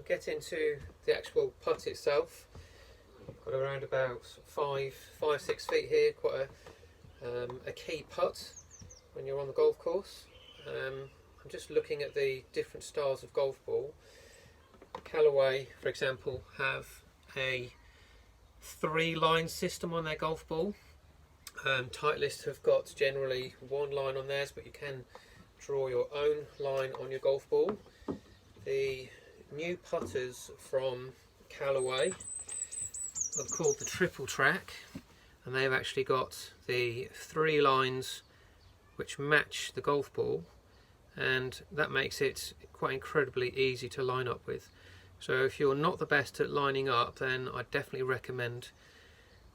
get into the actual putt itself. I've got around about 5-6 feet here, quite a key putt when you're on the golf course. I'm just looking at the different styles of golf ball. Callaway, for example, have a 3-line system on their golf ball. Titleist have got generally 1 line on theirs, but you can draw your own line on your golf ball. The new putters from Callaway are called the Triple Track, and they've actually got the 3 lines which match the golf ball, and that makes it quite incredibly easy to line up with. So if you're not the best at lining up, then I definitely recommend,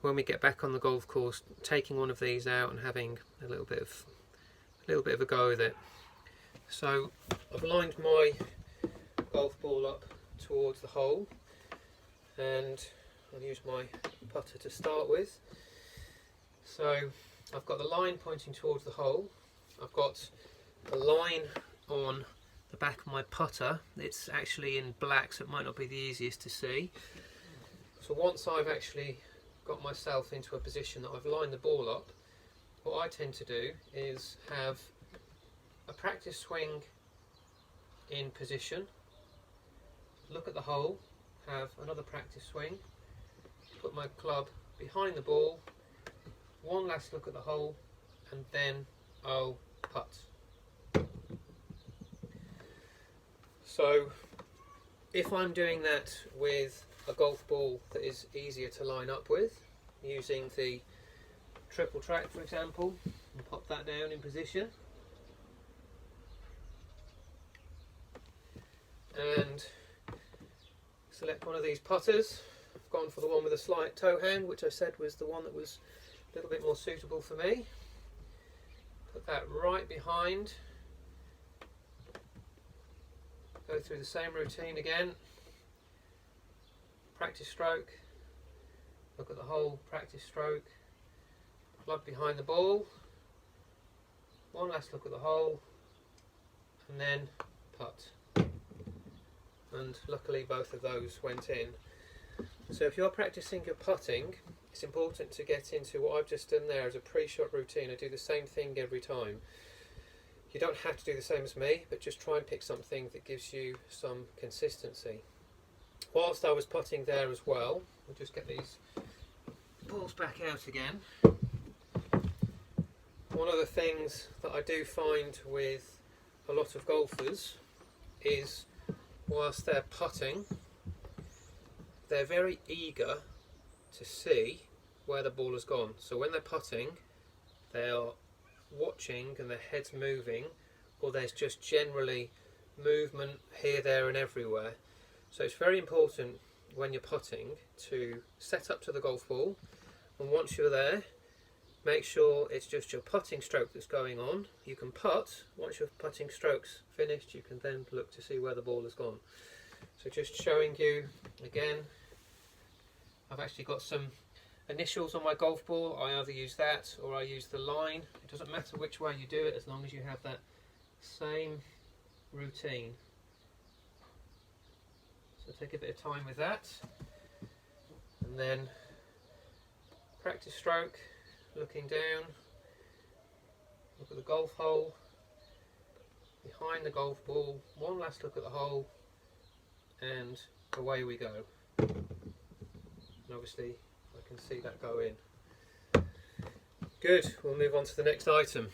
when we get back on the golf course, taking one of these out and having a little bit of a go with it. So I've lined my golf ball up towards the hole, and I'll use my putter to start with. So I've got the line pointing towards the hole. I've got a line on the back of my putter. It's actually in black, so it might not be the easiest to see. So once I've actually got myself into a position that I've lined the ball up, what I tend to do is have a practice swing in position, look at the hole, have another practice swing, put my club behind the ball, one last look at the hole, and then I'll putt. So if I'm doing that with a golf ball that is easier to line up with, using the Triple Track for example, and pop that down in position, and select one of these putters. I've gone for the one with a slight toe hang, which I said was the one that was a little bit more suitable for me. Put that right behind. Go through the same routine again. Practice stroke, look at the hole, practice stroke, club behind the ball, one last look at the hole, and then putt. And luckily both of those went in. So if you're practicing your putting, it's important to get into what I've just done there as a pre-shot routine. I do the same thing every time. You don't have to do the same as me, but just try and pick something that gives you some consistency. Whilst I was putting there as well, we'll just get these balls back out again. One of the things that I do find with a lot of golfers is, whilst they're putting, they're very eager to see where the ball has gone. So when they're putting, they are watching and their head's moving, or there's just generally movement here, there and everywhere. So it's very important when you're putting to set up to the golf ball, and once you're there, make sure it's just your putting stroke that's going on. You can putt. Once your putting stroke's finished, you can then look to see where the ball has gone. So just showing you again, I've actually got some initials on my golf ball. I either use that or I use the line. It doesn't matter which way you do it, as long as you have that same routine. So take a bit of time with that, and then practice stroke, looking down, look at the golf hole, behind the golf ball, one last look at the hole, and away we go. And obviously I can see that go in. Good, we'll move on to the next item.